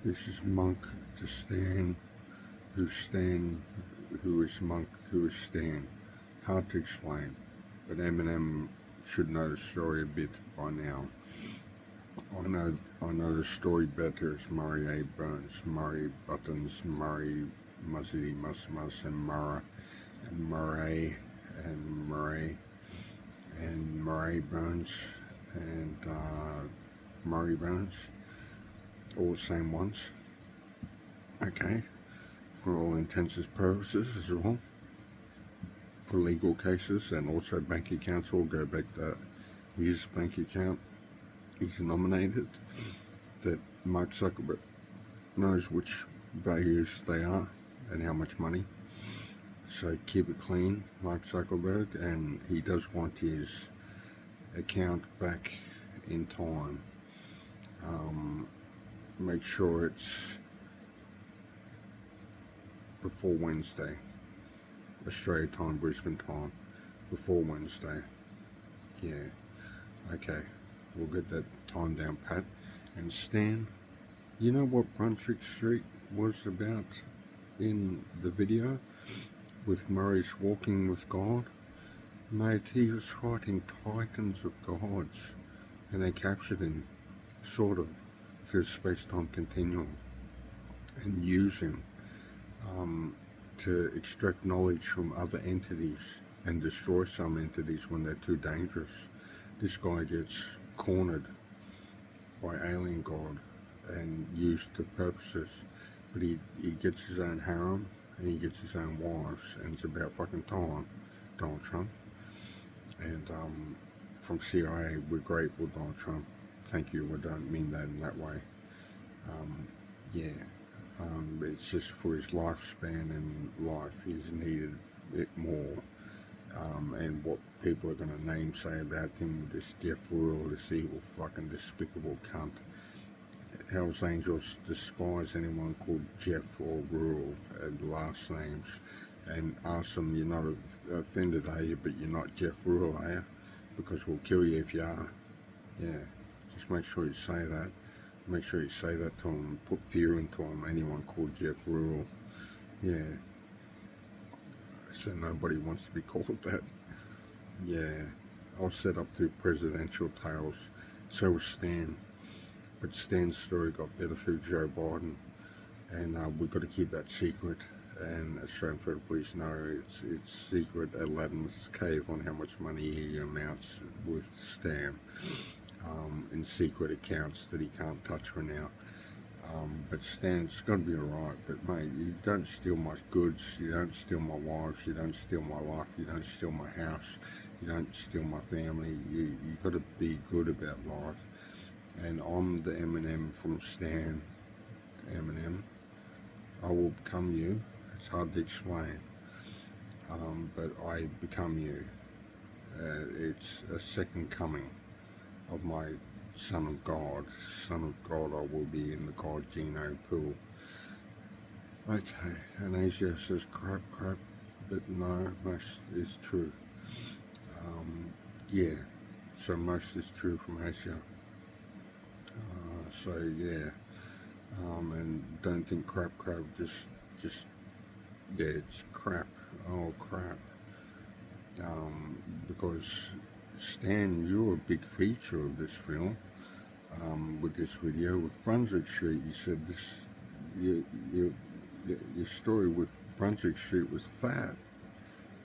This is Monk to Stan, who's Stan, who is Monk, who is Stan. Hard to explain, but Eminem should know the story a bit by now. I know the story better as Murrayalexanderburns, Murray Buttons, Murray Muzzity Mus and Muray and Muray and Muray and Murrayburns and Murrayburns, all the same ones. Okay, for all intents and purposes as well. For legal cases and also bank accounts, all go back to his bank account. He's nominated, that Mark Zuckerberg knows which values they are and how much money. So keep it clean, Mark Zuckerberg, and he does want his account back in time. Make sure it's before Wednesday, Australia time, Brisbane time, before Wednesday. Yeah, okay. We'll get that time down pat. And Stan, you know what Brunswick Street was about in the video with Murray's walking with God? Mate, he was fighting titans of gods, and they captured him, sort of, through space-time continuum, and use him to extract knowledge from other entities and destroy some entities when they're too dangerous. This guy gets cornered by alien god and used to purposes, but he gets his own harem and he gets his own wives, and it's about fucking time, Donald Trump. And from CIA, we're grateful, Donald Trump. Thank you. We don't mean that in that way. It's just for his lifespan and life, he's needed it more. And what people are going to name say about him, this Jeff Rural, this evil fucking despicable cunt. Hell's Angels despise anyone called Jeff or Rural and last names, and ask them, you're not offended, are you? But you're not Jeff Rural, are you? Because we'll kill you if you are. Yeah, just make sure you say that. Make sure you say that to them, put fear into them, anyone called Jeff Rural. Yeah. So nobody wants to be called that. Yeah, I was set up to presidential tales. So was Stan, but Stan's story got better through Joe Biden, and we've got to keep that secret. And Australian Federal Police know it's secret at Laden's cave on how much money he amounts with Stan in secret accounts that he can't touch for now. But Stan's got to be alright. But mate, you don't steal my goods, you don't steal my wives, you don't steal my life, you don't steal my house, you don't steal my family. You got to be good about life. And I'm the Eminem from Stan. Eminem, I will become you. It's hard to explain, but I become you. It's a second coming of my Son of God. Son of God, I will be in the God Geno pool. Okay, and Asia says crap, but no, most is true. Yeah, so most is true from Asia. So yeah, and don't think crap, just yeah, it's crap. Oh crap. Because Stan, you're a big feature of this film. With this video with Brunswick Street, you said this, your story with Brunswick Street was fat,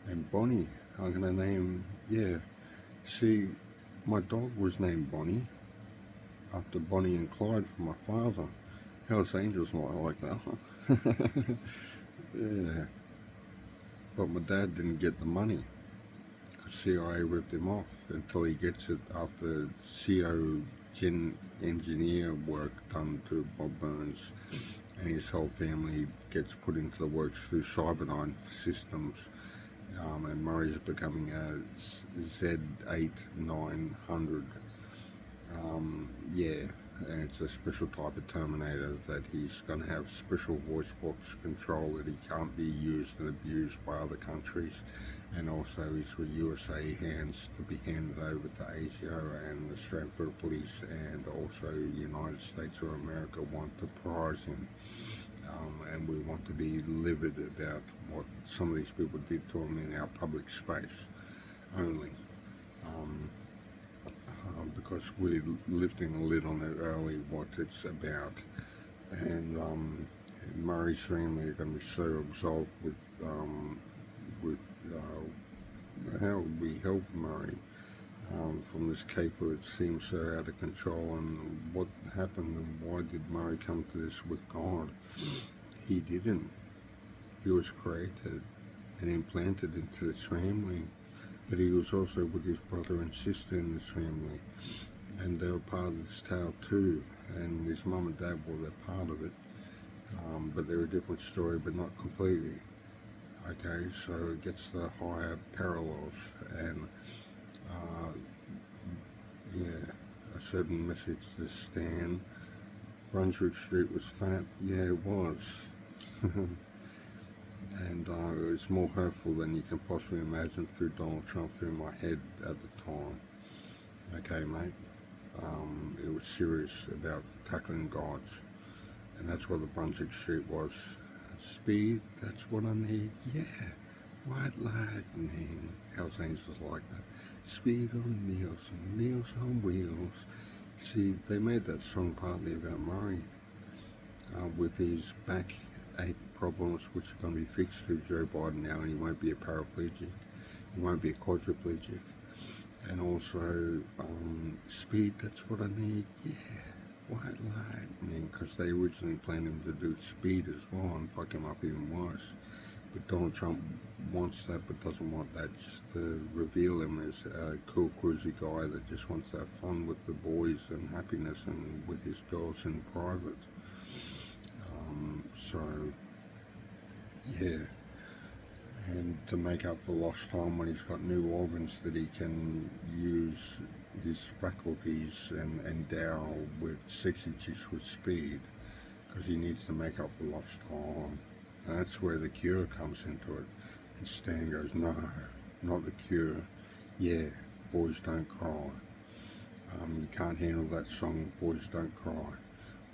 and Bonnie, I'm gonna name, yeah. See, my dog was named Bonnie after Bonnie and Clyde from my father. Hell's Angels might like that one. Yeah, but my dad didn't get the money. CIA ripped him off until he gets it after CO gen engineer work done to Bob Burns, and his whole family gets put into the works through Cyberdyne systems, and Murray's becoming a Z8 900. Yeah, and it's a special type of Terminator that he's going to have special voice box control that he can't be used and abused by other countries, and also he's for USA hands to be handed over to Asia and the Australian Police, and also United States of America want to prize him. And we want to be livid about what some of these people did to him in our public space only. Because we're lifting the lid on it early, what it's about. And Murray's family are going to be so absorbed with how we help Murray from this caper. It seems so out of control, and what happened and why did Murray come to this with God? He didn't. He was created and implanted into this family, but he was also with his brother and sister in this family, and they were part of this tale too, and his mum and dad, well, they're part of it, but they're a different story, but not completely. Okay, so it gets the higher parallels, and yeah, a certain message to Stan. Brunswick Street was fat, yeah, it was. And it was more hurtful than you can possibly imagine through Donald Trump, through my head at the time. Okay, mate? It was serious about tackling gods, and that's what the Brunswick Street was. Speed, that's what I need, yeah. White lightning, Hell's Angels like that. Speed on meals on wheels. See, they made that song partly about Murray, with his backache problems, which are going to be fixed through Joe Biden now, and he won't be a paraplegic, he won't be a quadriplegic. And also, speed, that's what I need, yeah. White lightning, because they originally planned him to do speed as well and fuck him up even worse. But Donald Trump wants that, but doesn't want that, just to reveal him as a cool, cruisy guy that just wants to have fun with the boys and happiness and with his girls in private. So, yeah. And to make up for lost time when he's got new organs that he can use his faculties and endow with sexy chicks with speed, because he needs to make up for lost time. And that's where the Cure comes into it. And Stan goes, no, not the Cure. Yeah, Boys Don't Cry. You can't handle that song, Boys Don't Cry.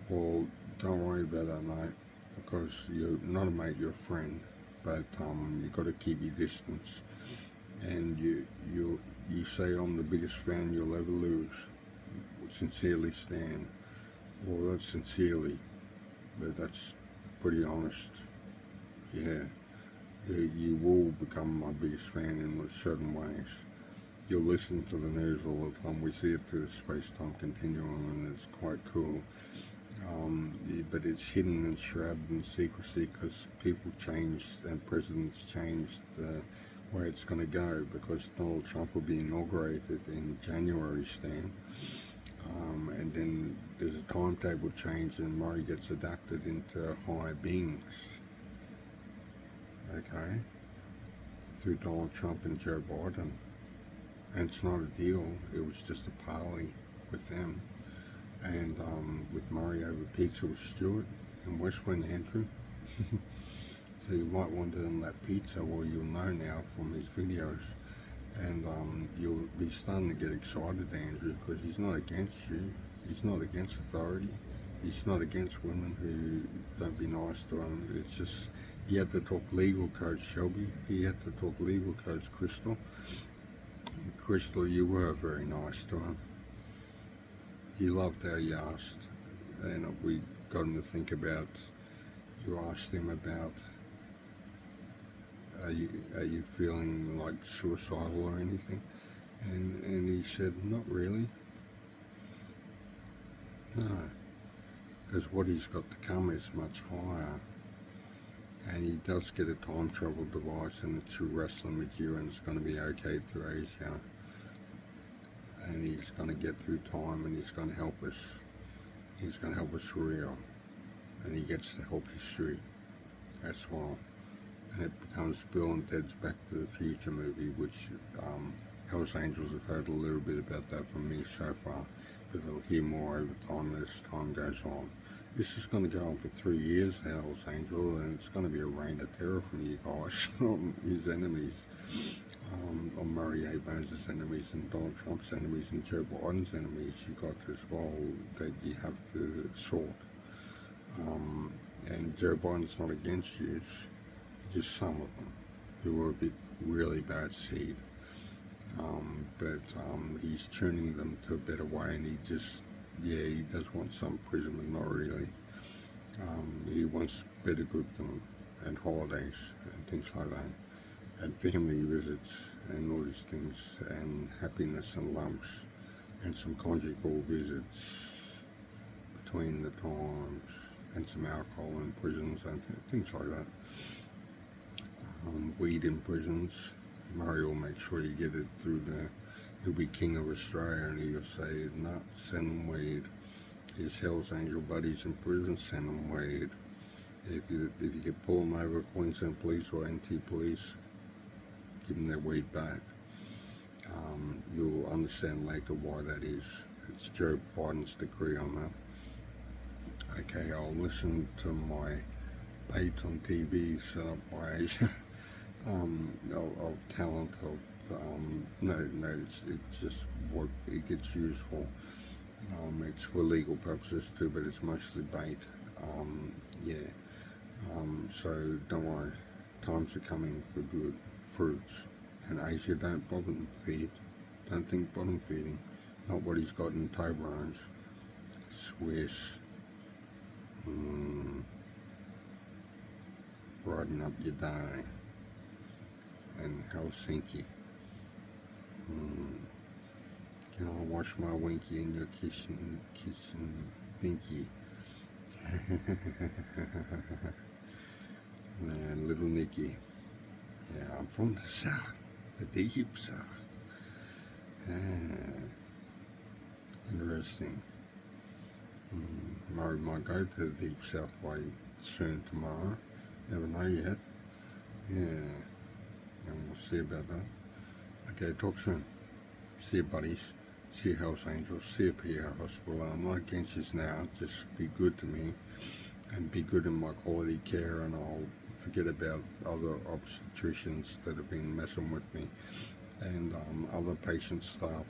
Well, don't worry about that, mate, because you're not a mate, you're a friend. But you've got to keep your distance. And you say, I'm the biggest fan you'll ever lose. Sincerely, Stan. Well, that's sincerely, but that's pretty honest. Yeah, you will become my biggest fan in certain ways. You'll listen to the news all the time. We see it through the space-time continuum, and it's quite cool. But it's hidden and shrouded in secrecy because people changed and presidents changed the way it's going to go, because Donald Trump will be inaugurated in January, Stan. And then there's a timetable change and Murray gets adapted into higher beings. Okay? Through Donald Trump and Joe Biden. And it's not a deal, it was just a parley with them. And with Murray over pizza with Stuart in Westwind, Andrew. So you might want to do that pizza, well, you'll know now from his videos. And you'll be starting to get excited, Andrew, because he's not against you. He's not against authority. He's not against women who don't be nice to him. It's just, he had to talk legal codes, Shelby. He had to talk legal codes, Crystal. Crystal, you were very nice to him. He loved how you asked. And we got him to think about, you asked him about, are you feeling like suicidal or anything? And he said, not really. No, because what he's got to come is much higher. And he does get a time travel device, and it's through wrestling with you, and it's going to be okay through Asia. And he's going to get through time, and he's going to help us. He's going to help us for real. And he gets to help history as well. And it becomes Bill and Ted's Back to the Future movie, which Hell's Angels have heard a little bit about that from me so far, but they'll hear more over time as time goes on. This is going to go on for 3 years, Hell's Angel, and it's going to be a reign of terror from you guys, his enemies, on Murrayalexanderburns' enemies, and Donald Trump's enemies, and Joe Biden's enemies you got as well, that you have to sort. And Joe Biden's not against you, just some of them who are a bit really bad seed. But he's turning them to a better way, and he does want some prison, but not really. He wants better good for them, and holidays, and things like that, and family visits, and all these things, and happiness and lumps, and some conjugal visits between the times, and some alcohol in prisons, and things like that. Weed in prisons. Murray will make sure you get it through he'll be king of Australia, and he'll say, no, send them weed. His Hell's Angel buddies in prison, send them weed. If you can pull them over, Queensland Police or NT Police, give them their weed back. You'll understand later why that is. It's Joe Biden's decree on that. Okay, I'll listen to my bait on TV set up by Asia. Of talent, it's just what it gets used for. It's for legal purposes too, but it's mostly bait. So don't worry, times are coming for good fruits. And Asia, don't bottom feed. Don't think bottom feeding. Not what he's got in Toblerone. Swiss. Brighten up your day. And Helsinki. Can I wash my winky in your kitchen dinky? Man, little Nicky. Yeah, I'm from the south, the deep south. Interesting. Murray might go to the deep south way soon tomorrow. Never know yet. Yeah. And we'll see about that. Okay, talk soon. See you, buddies. See you, Hell's Angels. See you, PR Hospital. I'm not against this now. Just be good to me and be good in my quality care, and I'll forget about other obstetricians that have been messing with me, and other patient staff.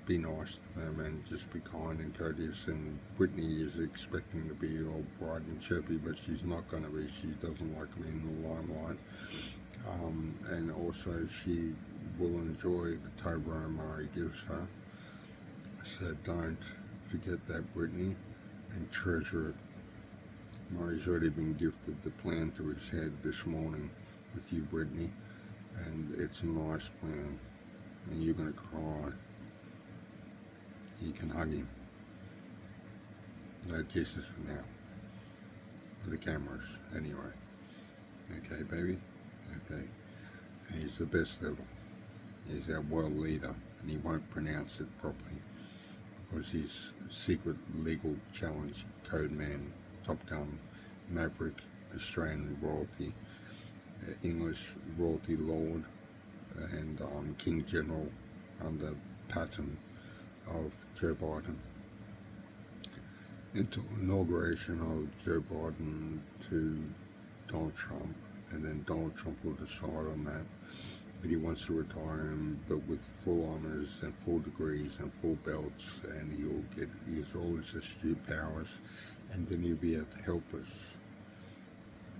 Be nice to them and just be kind and courteous. And Brittany is expecting to be all bright and chirpy, but she's not going to be. She doesn't like me in the limelight. And also she will enjoy the Toblerone Murray gives her. So don't forget that, Brittany, and treasure it. Murray's already been gifted the plan to his head this morning with you, Brittany, and it's a nice plan, and you're going to cry. You can hug him. No kisses for now, for the cameras anyway. Okay, baby? Okay. And he's the best ever. He's our world leader, and he won't pronounce it properly because he's secret legal challenge code man, Top Gun, Maverick, Australian royalty, English royalty lord, and King General under pattern of Joe Biden. Until inauguration of Joe Biden to Donald Trump, and then Donald Trump will decide on that. But he wants to retire him, but with full honours and full degrees and full belts, and he'll get all his astute powers, and then he'll be able to help us.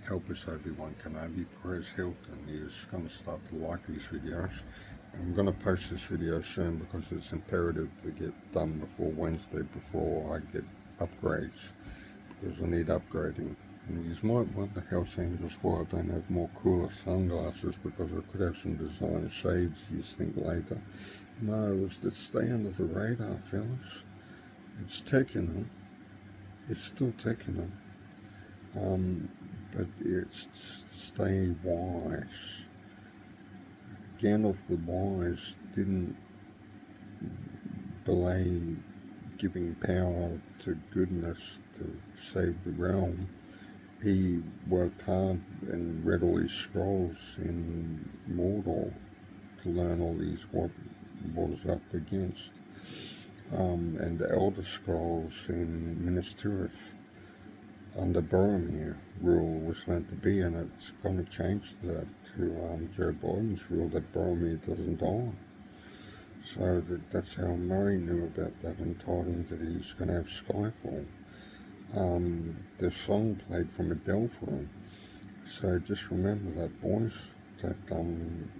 Help us, Obi-Wan Kenobi, Perez Hilton. He's going to start to like these videos. I'm going to post this video soon because it's imperative to get done before Wednesday, before I get upgrades, because I need upgrading. And you might wonder, Hell's Angels, why I don't have more cooler sunglasses, because I could have some designer shades you think later. No, it's to stay under the radar, fellas. It's taking them. It's still taking them. But it's stay wise. Gandalf the Wise didn't delay giving power to goodness to save the realm. He worked hard and read all his scrolls in Mordor to learn all these what was up against. And the Elder Scrolls in Minas Tirith under Boromir rule was meant to be, and it's going to change that to Joe Biden's rule that Boromir doesn't die. So that's how Murray knew about that and told him that he's going to have Skyfall. The song played from a Delphi. So just remember that, boys, that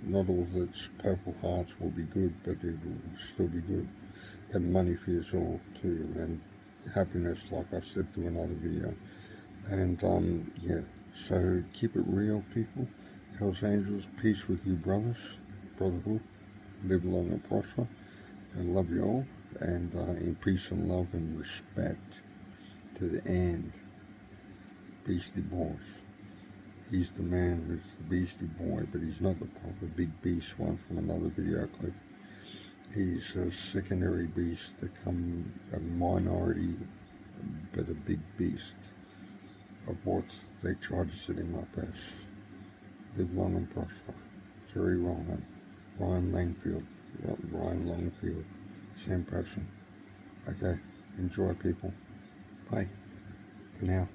not all of its purple hearts will be good, but it will still be good. And money for us all too, and happiness, like I said to another video. And yeah, so keep it real, people. Hells Angels, peace with you, brothers, brotherhood. Live long and prosper, and love you all, and in peace and love and respect to the end. Beastie Boys. He's the man that's the Beastie Boy, but he's not the proper big beast one from another video clip. He's a secondary beast, a minority, but a big beast of what they try to set him up as. Live long and prosper. Jerry Ryan, Ryan Langfield, Ryan Longfield, same person. Okay, enjoy, people. Bye for now.